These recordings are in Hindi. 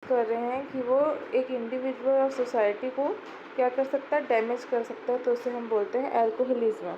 कर रहे हैं कि वो एक इंडिविजुअल और सोसाइटी को क्या कर सकता है, डैमेज कर सकता है, तो उसे हम बोलते हैं alcoholism.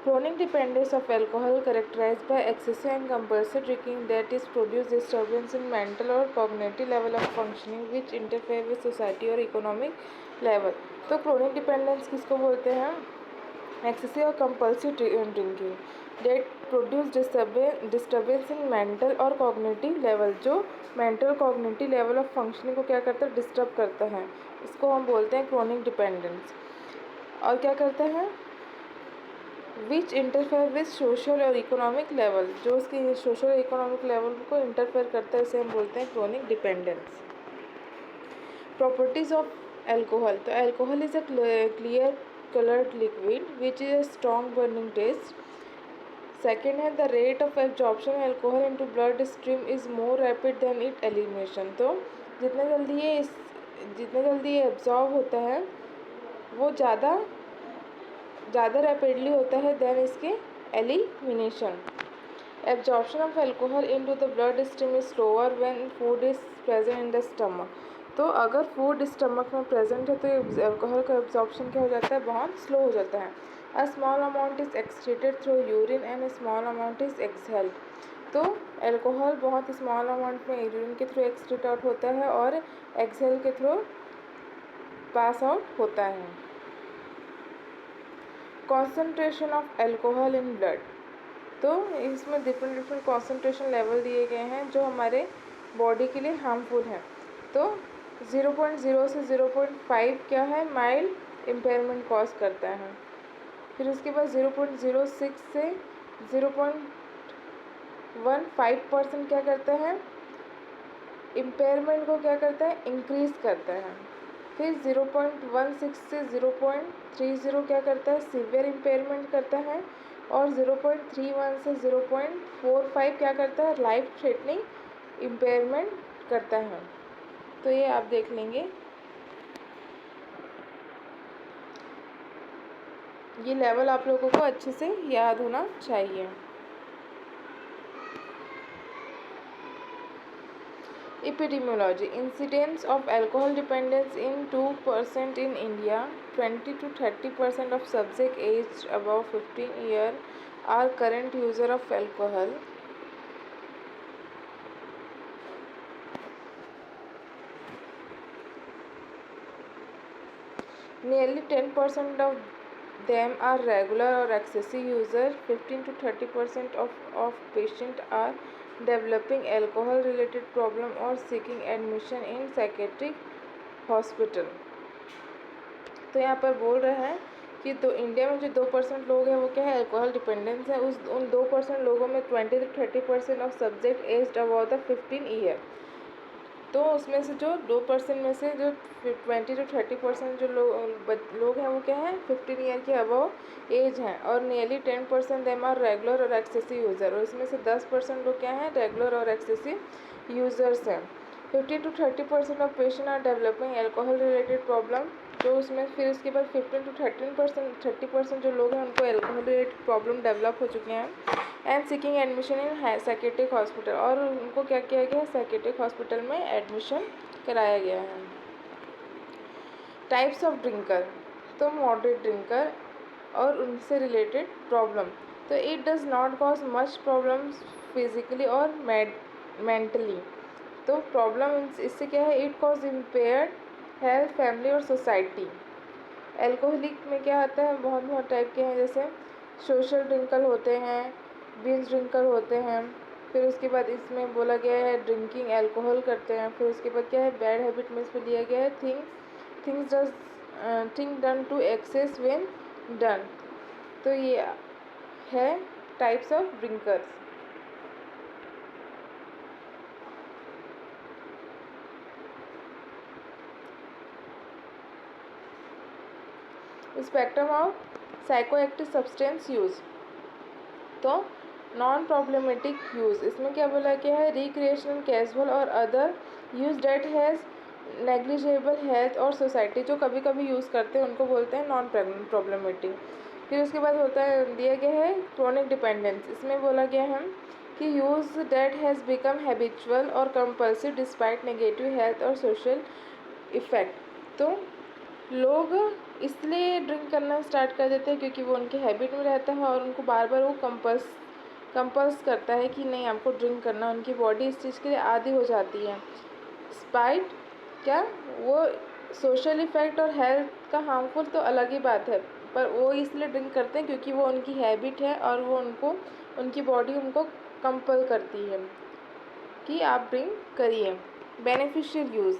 Chronic dependence of alcohol characterized by excessive and compulsive drinking that is produce disturbance in mental or cognitive level of functioning which interfere with society or economic level। तो chronic dependence किसको बोलते हैं? excessive और compulsive drinking that produce disturbance in mental और cognitive level, जो mental cognitive level of functioning को क्या करता है, डिस्टर्ब करता है, इसको हम बोलते हैं chronic dependence। और क्या करता है, विच इंटरफेयर विथ सोशल और इकोनॉमिक लेवल, जो उसकी सोशल और इकोनॉमिक लेवल को इंटरफेयर करता है, इसे हम बोलते हैं chronic dependence. Properties of alcohol, तो alcohol is a clear coloured liquid which is a strong burning taste. Second है the rate of absorption alcohol into blood stream is more rapid than it elimination, तो जितना जल्दी ये एब्जॉर्ब होता है वो ज़्यादा रैपिडली होता है देन इसके elimination. Absorption of alcohol into the blood stream is slower when food is present in the stomach, तो अगर फूड स्टमक में प्रेजेंट है तो एल्कोहल का एब्जॉर्प्शन क्या हो जाता है, बहुत स्लो हो जाता है। A small amount is excreted through urine and small amount is exhaled, तो एल्कोहल बहुत स्मॉल अमाउंट में यूरिन के थ्रू एक्सक्रीट आउट होता है और एक्सहेल के थ्रू पास आउट होता है। Concentration of alcohol in blood, तो इसमें डिफरेंट कॉन्सेंट्रेशन लेवल दिए गए हैं जो हमारे बॉडी के लिए हार्मफुल हैं। तो 0.0 से 0.5 क्या है, माइल्ड इम्पेयरमेंट कॉज करता है। फिर उसके बाद 0.06 से 0.15% क्या करता है, इम्पेयरमेंट को क्या करता है, इंक्रीज करता है। फिर 0.16 से 0.30 क्या करता है, सीवियर इम्पेयरमेंट करता है। और 0.31 से 0.45 क्या करता है, लाइफ थ्रेटनिंग इम्पेयरमेंट करता है। तो ये आप देख लेंगे, ये लेवल आप लोगों को अच्छे से याद होना चाहिए। Epidemiology, incidence of alcohol dependence in 2% in India, 20 to 30% of subjects aged above 15 years are current user of alcohol. Nearly 10% of them are regular or excessive user. 15 to 30% of patients are developing alcohol related problem or seeking admission in psychiatric hospital। तो यहाँ पर बोल रहा है कि तो इंडिया में जो 2% लोग हैं वो क्या है, अल्कोहल डिपेंडेंस है। उन 2% लोगों में 20 to 30% of subject aged about the 15 year, तो उसमें से जो 2% में से जो 20 to 30% जो लोग हैं वो क्या है, 15 ईयर के अबव एज हैं। और नियरली 10% देम आर रेगुलर और एक्सेसिव यूज़र, और इसमें से 10% लोग क्या हैं, रेगुलर और एक्सेसिव यूज़र्स हैं। 15 to 30% of patient are developing alcohol related problem, तो उसमें फिर उसके बाद 15 to 30% जो लोग हैं उनको एल्कोहल रिलेटेड प्रॉब्लम डेवलप हो चुके हैं। And seeking admission in psychiatric hospital, और उनको क्या किया गया है, साइकेट्रिक हॉस्पिटल में एडमिशन कराया गया है। टाइप्स ऑफ ड्रिंकर, तो मॉडरेट ड्रिंकर और उनसे रिलेटेड प्रॉब्लम, तो it does not cause much problems physically और मेंटली, तो प्रॉब्लम इससे क्या है, it cause impaired health, family और सोसाइटी। एल्कोहलिक में क्या आता है, बहुत टाइप के हैं, जैसे सोशल ड्रिंकर होते हैं, बिंज ड्रिंकर होते हैं। फिर उसके बाद इसमें बोला गया है ड्रिंकिंग एल्कोहल करते हैं। फिर उसके बाद क्या है, बैड हैबिट में इसमें दिया गया है thing done to excess when done, तो ये है types of drinkers. Spectrum of psychoactive substance use, तो नॉन प्रॉब्लमेटिक यूज़, इसमें क्या बोला गया है, रिक्रिएशनल, कैजुअल और other use that has negligible health और सोसाइटी, जो कभी कभी यूज़ करते हैं उनको बोलते हैं नॉन प्रॉब्लमेटिक। फिर उसके बाद होता है, दिया गया है क्रोनिक डिपेंडेंस, इसमें बोला गया है कि use that has become habitual और कंपल्सिव डिस्पाइट नेगेटिव हेल्थ और सोशल इफ़ेक्ट। तो लोग इसलिए ड्रिंक करना स्टार्ट कर देते हैं क्योंकि वो उनके हैबिट में रहता है और उनको बार बार वो कंपल्स करता है कि नहीं आपको ड्रिंक करना। उनकी बॉडी इस चीज़ के लिए आदी हो जाती है। स्पाइट क्या वो सोशल इफ़ेक्ट और हेल्थ का हार्मफुल तो अलग ही बात है, पर वो इसलिए ड्रिंक करते हैं क्योंकि वो उनकी हैबिट है और वो उनकी बॉडी उनको कंपल करती है कि आप ड्रिंक करिए। बेनिफिशियल यूज़,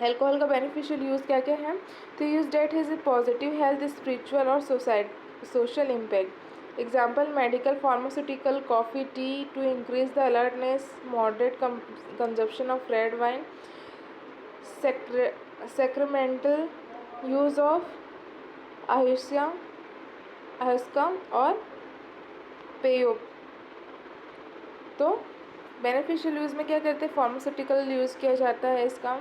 अल्कोहल का बेनिफिशियल यूज़ क्या क्या है? तो use that has a positive health, spiritual और social impact. Example medical, pharmaceutical, coffee, tea to increase the alertness, moderate consumption of red wine, sacramental use of ayahuasca और पेयो। तो बेनिफिशियल यूज़ में क्या करते हैं? फार्मास्यूटिकल यूज़ किया जाता है इसका,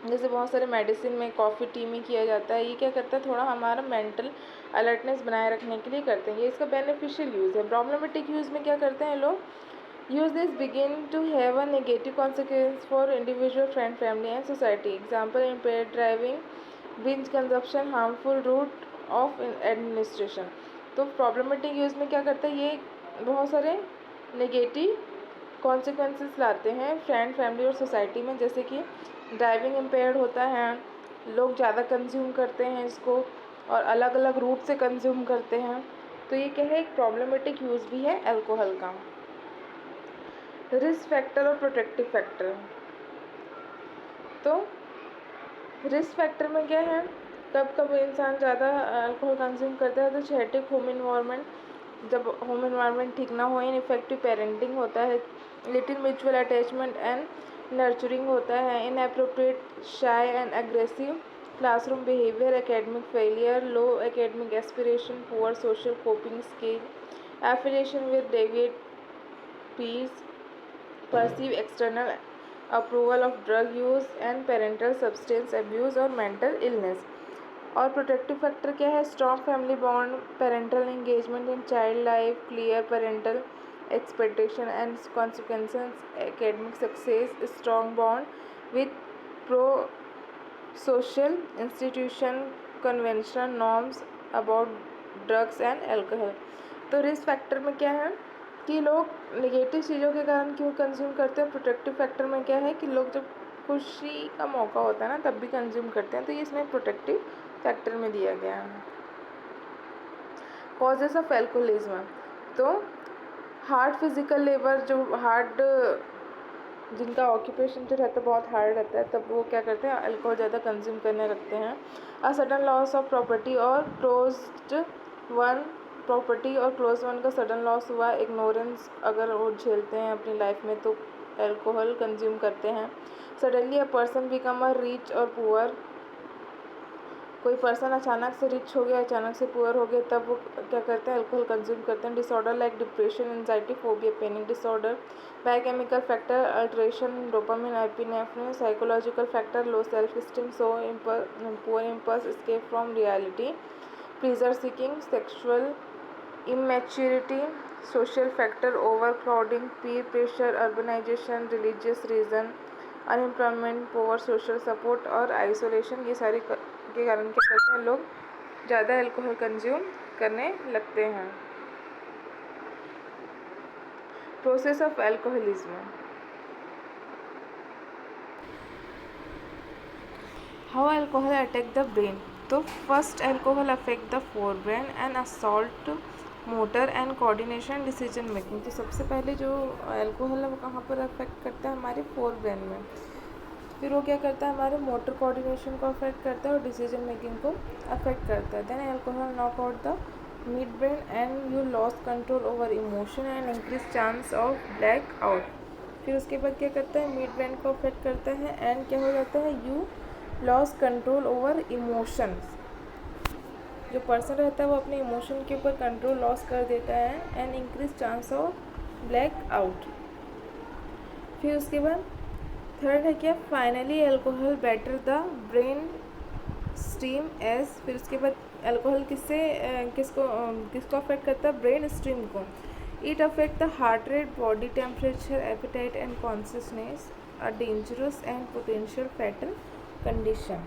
जैसे बहुत सारे मेडिसिन में, कॉफ़ी, टी में किया जाता है। ये क्या करता है? थोड़ा हमारा मेंटल अलर्टनेस बनाए रखने के लिए करते हैं। ये इसका बेनिफिशियल यूज़ है। प्रॉब्लमेटिक यूज़ में क्या करते हैं लोग? Use this begin to have a negative consequence for individual, friend, family and society. Example impaired driving, binge consumption, harmful route of administration. तो प्रॉब्लमेटिक यूज़ में क्या करता है? ये बहुत सारे नेगेटिव कॉन्सिक्वेंसेस लाते हैं फ्रेंड, फैमिली और सोसाइटी में, जैसे कि ड्राइविंग इम्पेयर्ड होता है, लोग ज़्यादा कंज्यूम करते हैं इसको और अलग अलग रूट से कंज्यूम करते हैं। तो ये क्या है? एक प्रॉब्लमेटिक यूज़ भी है अल्कोहल का। रिस्क फैक्टर और प्रोटेक्टिव फैक्टर। तो रिस्क फैक्टर में क्या है? कब कब इंसान ज़्यादा अल्कोहल कंज्यूम करता है? तो जेनेटिक, होम इन्वायरमेंट, जब होम इन्वायरमेंट ठीक ना हो, इनइफेक्टिव पेरेंटिंग होता है, little mutual attachment and nurturing होता है, inappropriate, shy and aggressive classroom behaviour, academic failure, low academic aspiration, poor social coping skill, affiliation with डेविएट peers, perceive external approval of drug use and parental substance abuse और mental illness। और प्रोटेक्टिव फैक्टर क्या है? Strong family bond, parental engagement in child life, clear parental expectation and consequences, academic success, strong bond with pro social institution, conventional norms about drugs and alcohol. तो रिस्क फैक्टर में क्या है कि लोग नेगेटिव चीज़ों के कारण क्यों कंज्यूम करते हैं। प्रोटेक्टिव फैक्टर में क्या है कि लोग जब खुशी का मौका होता है ना तब भी कंज्यूम करते हैं। तो ये इसमें प्रोटेक्टिव फैक्टर में दिया गया है। कॉजेस ऑफ एल्कोहलिज्म, तो हार्ड फिजिकल लेबर, जो हार्ड, जिनका ऑक्यूपेशन जो रहता है बहुत हार्ड रहता है, तब वो क्या करते हैं? अल्कोहल ज़्यादा कंज्यूम करने लगते हैं। A sudden loss of property और क्लोज्ड वन, प्रॉपर्टी और क्लोज वन का सडन लॉस हुआ, इग्नोरेंस अगर वो झेलते हैं अपनी लाइफ में तो अल्कोहल कंज्यूम करते हैं। Suddenly a person become a rich और पुअर, कोई पर्सन अचानक से रिच हो गया, अचानक से पुअर हो गए, तब वो क्या करते हैं? अल्कोहल कंज्यूम करते हैं। Disorder like depression, anxiety, phobia, panic disorder. Biochemical factor, alteration, dopamine, epinephrine. Psychological factor, low self esteem, so poor impulse escape from reality, pleaser seeking, sexual immaturity। social factor, overcrowding, peer pressure, urbanization, religious reason, unemployment, poor social support और isolation। ये सारे के कारण क्या करते हैं? लोग ज़्यादा अल्कोहल कंज्यूम करने लगते हैं। Process of alcoholism, how alcohol attack the brain. तो first alcohol affect the forebrain and assault motor and coordination, decision making. तो सबसे पहले जो अल्कोहल है वो कहाँ पर अफेक्ट करता है? हमारे फोर ब्रेन में। फिर वो क्या करता है? हमारे मोटर कोऑर्डिनेशन को अफेक्ट करता है और डिसीजन मेकिंग को अफेक्ट करता है। Then alcohol knock out the mid brain and you loss control over emotion and increase chance of black out. फिर उसके बाद क्या करता है? मिड ब्रेन को अफेक्ट करता है एंड क्या हो जाता है? You loss control over emotions. जो पर्सन रहता है वो अपने इमोशन के ऊपर कंट्रोल लॉस कर देता है and increase chance of black out. फिर उसके बाद थर्ड है क्या? Finally alcohol better the brain stream edge. फिर उसके बाद अल्कोहल किसको अफेक्ट करता है? ब्रेन स्ट्रीम को। It affects the heart rate, body temperature, appetite and consciousness, a dangerous and potential fatal condition.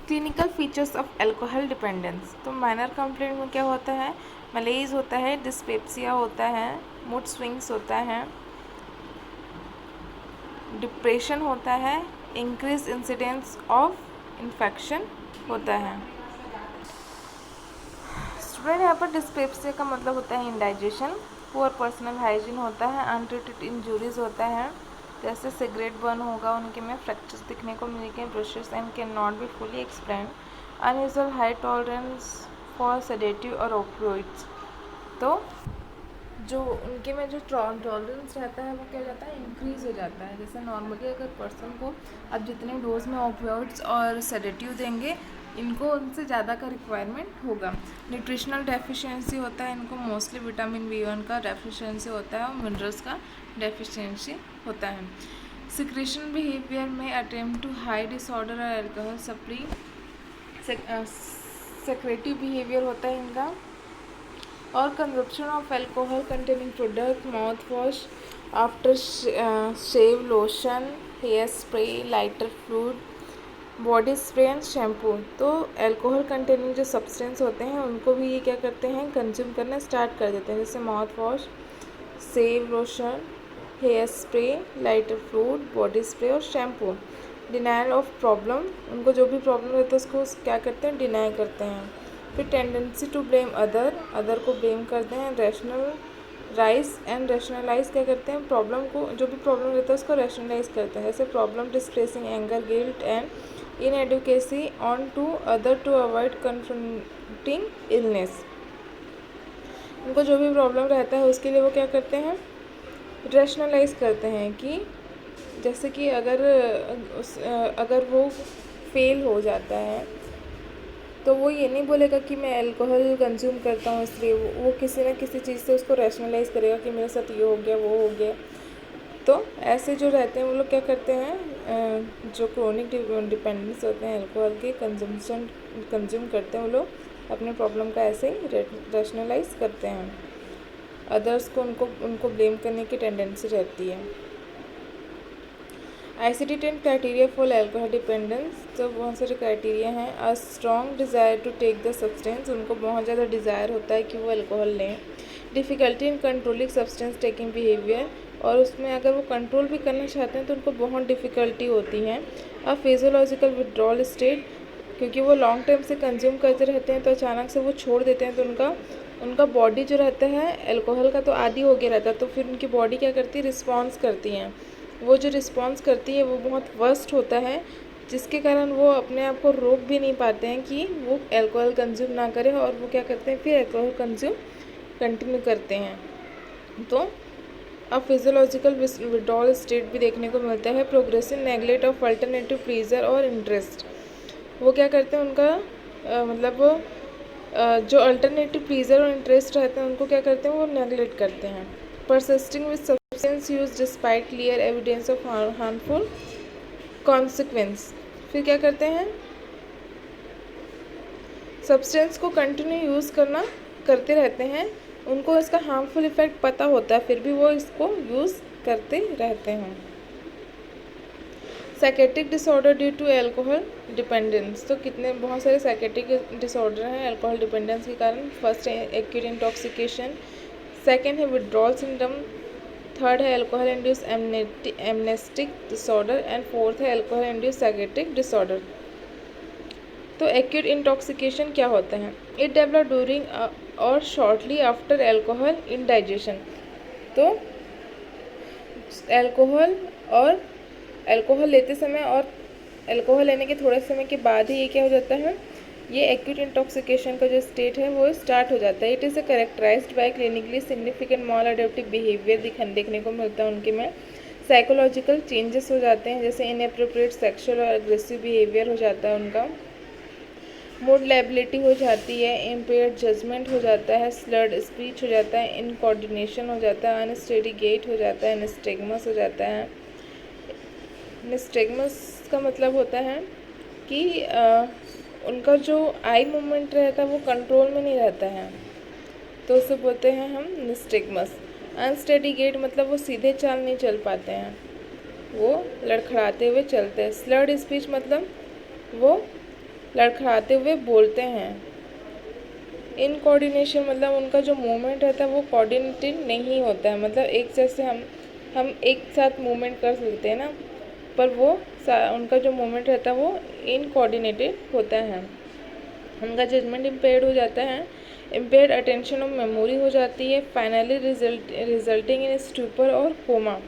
Clinical features of alcohol dependence. तो माइनर कंप्लेंट में क्या होता है, मलेज होता है, डिस्पेप्सिया होता है, मूड स्विंग्स होता है, डिप्रेशन होता है, इंक्रीज इंसिडेंस ऑफ इन्फेक्शन होता है। स्टूडेंट यहाँ पर डिस्पेप्सिया का मतलब होता है इंडाइजेशन, पुअर पर्सनल हाइजीन होता है, अनट्रीटेड इंजरीज होता है, जैसे सिगरेट बर्न होगा उनके में फ्रैक्चर्स दिखने को मिलेंगे, brushes and can not be fully explain, unusual high tolerance for sedative और ओपियोइड्स। तो जो उनके में जो टॉलरेंस रहता है वो क्या हो जाता है, इंक्रीज़ हो जाता है। जैसे नॉर्मली अगर पर्सन को अब जितने डोज में ओपियोइड्स और सेडेटिव देंगे, इनको उनसे ज़्यादा का रिक्वायरमेंट होगा। न्यूट्रिशनल डेफिशिएंसी होता है, इनको मोस्टली विटामिन B1 का डेफिशिएंसी होता है और मिनरल्स का डेफिशिएंसी होता है। सिक्रेशन बिहेवियर में अटेम्प्ट टू हाई डिसऑर्डर और अल्कोहल सप्री सेक्रेटिव बिहेवियर होता है इनका। और consumption of alcohol containing product, mouth wash, after shave lotion, hair spray, lighter fluid, body spray and shampoo. तो अल्कोहल कंटेनिंग जो सब्सटेंस होते हैं उनको भी ये क्या करते हैं, कंज्यूम करना स्टार्ट कर देते हैं, जैसे mouth wash, shave lotion, hair spray, lighter fluid, body spray और शैम्पू। डिनायल ऑफ प्रॉब्लम, उनको जो भी प्रॉब्लम रहता है उसको क्या करते हैं, डिनाई करते हैं। फिर टेंडेंसी टू ब्लेम अदर को ब्लेम करते हैं। रैशनलाइज क्या करते हैं, प्रॉब्लम को, जो भी प्रॉब्लम रहता है उसको रैशनलाइज करते हैं, जैसे problem displacing anger, guilt and inadequacy on to other to avoid confronting illness. उनको जो भी प्रॉब्लम रहता है उसके लिए वो क्या करते हैं, रैशनलाइज करते हैं कि जैसे कि अगर वो फेल हो जाता है तो वो ये नहीं बोलेगा कि मैं अल्कोहल कंज्यूम करता हूँ इसलिए, वो किसी न किसी चीज़ से उसको रैशनलाइज करेगा कि मेरे साथ ये हो गया वो हो गया। तो ऐसे जो रहते हैं वो लोग क्या करते हैं, जो क्रोनिक डिपेंडेंस होते हैं अल्कोहल के कंज्यूम करते हैं, वो लोग अपने प्रॉब्लम का ऐसे ही रैशनलाइज करते हैं। अदर्स को उनको ब्लेम करने की टेंडेंसी रहती है। ICD-10 criteria for alcohol dependence. तो बहुत सारे क्राइटेरिया हैं। A strong desire to take the substance, उनको बहुत ज़्यादा डिज़ायर होता है कि वो अल्कोहल लें। Difficulty in controlling substance taking behaviour, और उसमें अगर वो कंट्रोल भी करना चाहते हैं तो उनको बहुत डिफ़िकल्टी होती है। अ फिजियोलॉजिकल विड्रॉल स्टेट, क्योंकि वो लॉन्ग टाइम से कंज्यूम करते रहते हैं तो अचानक से वो छोड़ देते हैं तो उनका बॉडी जो रहता है अल्कोहल का तो आदी हो गया रहता है, तो फिर उनकी बॉडी क्या करती है, रिस्पॉन्स करती हैं। वो जो रिस्पॉन्स करती है वो बहुत वर्स्ट होता है, जिसके कारण वो अपने आप को रोक भी नहीं पाते हैं कि वो अल्कोहल कंज्यूम ना करें, और वो क्या करते हैं, फिर अल्कोहल कंज्यूम कंटिन्यू करते हैं। तो अब फिजियोलॉजिकल विड्रॉल स्टेट भी देखने को मिलता है। Progressive neglect of alternative pleaser और इंटरेस्ट, वो क्या करते हैं, उनका मतलब जो अल्टरनेटिव प्लीजर और इंटरेस्ट रहते हैं उनको क्या करते हैं, वो नेगलेक्ट करते हैं। Persisting with substance use despite clear evidence of harmful consequence, फिर क्या करते हैं, सब्सटेंस को कंटिन्यू यूज़ करते रहते हैं, उनको इसका हार्मफुल इफेक्ट पता होता है फिर भी वो इसको यूज़ करते रहते हैं। Psychiatric disorder due to alcohol dependence, तो बहुत सारे साइकेट्रिक डिसऑर्डर हैं अल्कोहल डिपेंडेंस के कारण। फर्स्ट है एक्यूट इंटॉक्सिकेशन, सेकेंड है विड्रॉल सिंड्रोम, थर्ड है alcohol induce amnestic disorder and fourth है अल्कोहल इंड्यूस साइकेट्रिक डिसऑर्डर। तो एक्यूट इंटॉक्सिकेशन क्या होता है, इट डेवलप ड्यूरिंग और शॉर्टली आफ्टर अल्कोहल इंडाइजेशन। तो अल्कोहल लेते समय और अल्कोहल लेने के थोड़े समय के बाद ही ये क्या हो जाता है, ये एक्यूट इंटॉक्सिकेशन का जो स्टेट है वो स्टार्ट हो जाता है। It is characterised by clinically significant maladaptive behaviour देखने को मिलता है उनके में। साइकोलॉजिकल चेंजेस हो जाते हैं, जैसे इनएप्रोप्रिएट सेक्सुअल और एग्रेसिव बिहेवियर हो जाता है उनका। मूड लाइबिलिटी हो जाती है, इम्पेयर्ड जजमेंट हो जाता है, स्लर्ड स्पीच हो जाता है, इनकोऑर्डिनेशन हो जाता है, अनस्टेडी गेट हो जाता है, निस्टेगमस हो जाता है। निस्टेगमस का मतलब होता है कि उनका जो आई मूवमेंट रहता है वो कंट्रोल में नहीं रहता है। तो उसे बोलते हैं हम निस्टिग्मस। अनस्टेडी गेट मतलब वो सीधे चाल नहीं चल पाते हैं, वो लड़खड़ाते हुए चलते हैं। स्लर्ड स्पीच मतलब वो लड़खड़ाते हुए बोलते हैं। इनकोऑर्डिनेशन मतलब उनका जो मूवमेंट रहता है वो कोऑर्डिनेटेड नहीं होता है, मतलब एक जैसे हम एक साथ मूवमेंट कर सकते हैं ना, पर वो उनका जो मूवमेंट रहता है वो इनकोऑर्डिनेटेड होता है। उनका जजमेंट इम्पेयर्ड हो जाता है, इम्पेयर्ड अटेंशन और मेमोरी हो जाती है, फाइनली रिजल्टिंग इन स्टूपर और कोमा।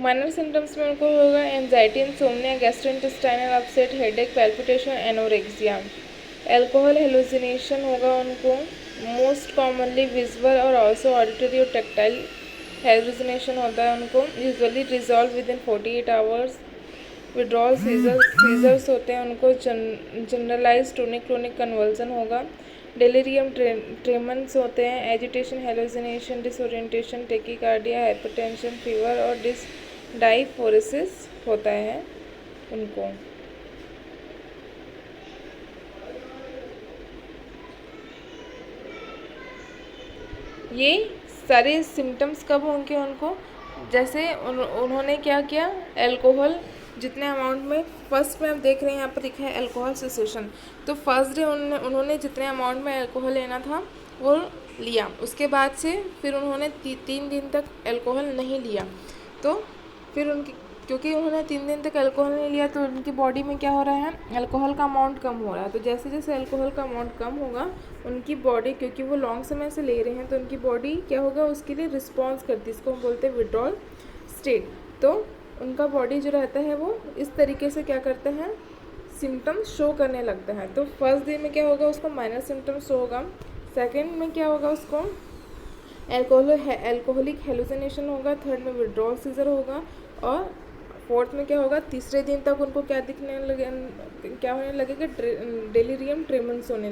माइनर सिम्टम्स में उनको होगा anxiety, insomnia, gastrointestinal upset, headache, palpitation, anorexia. Alcohol hallucination होगा उनको, मोस्ट कॉमनली विजुअल और ऑल्सो ऑडिटरी और टैक्टाइल हेलुसिनेशन होता है उनको, usually resolve within 48 hours. Withdrawal seizures होते हैं उनको, जनरलाइज टोनिक क्लोनिक कन्वर्जन होगा। डेलीरियम ट्रेमंस होते हैं, agitation, hallucination, disorientation, tachycardia, hypertension, fever और डाइफोरेसिस होता है उनको। ये सारे सिम्टम्स कब होंगे उनको, जैसे उन्होंने क्या किया, अल्कोहल जितने अमाउंट में, फर्स्ट में आप देख रहे हैं यहाँ पर लिखा है अल्कोहल सेसेशन, तो फर्स्ट डे उन्होंने जितने अमाउंट में अल्कोहल लेना था वो लिया, उसके बाद से फिर उन्होंने 3 दिन तक अल्कोहल नहीं लिया, तो फिर उनकी, क्योंकि उन्होंने 3 दिन तक अल्कोहल नहीं लिया तो उनकी बॉडी में क्या हो रहा है, अल्कोहल का अमाउंट कम हो रहा है। तो जैसे जैसे अल्कोहल का अमाउंट कम होगा उनकी बॉडी, क्योंकि वो लॉन्ग समय से ले रहे हैं तो उनकी बॉडी क्या होगा, उसके लिए रिस्पॉन्स करती है, इसको हम बोलते हैं विड्रॉल स्टेट। तो उनका बॉडी जो रहता है वो इस तरीके से क्या करते हैं, सिम्टम्स शो करने लगता है। तो फर्स्ट डे में क्या होगा, उसको माइनर सिम्टम्स शो होगा, सेकेंड में क्या होगा, उसको एल्कोहलिक हेलुसिनेशन होगा, थर्ड में विड्रॉल सीजर होगा, और फोर्थ में क्या होगा, तीसरे दिन तक उनको क्या दिखने लगे, क्या होने लगेगा, डेलीरियम ट्रेमेंस होने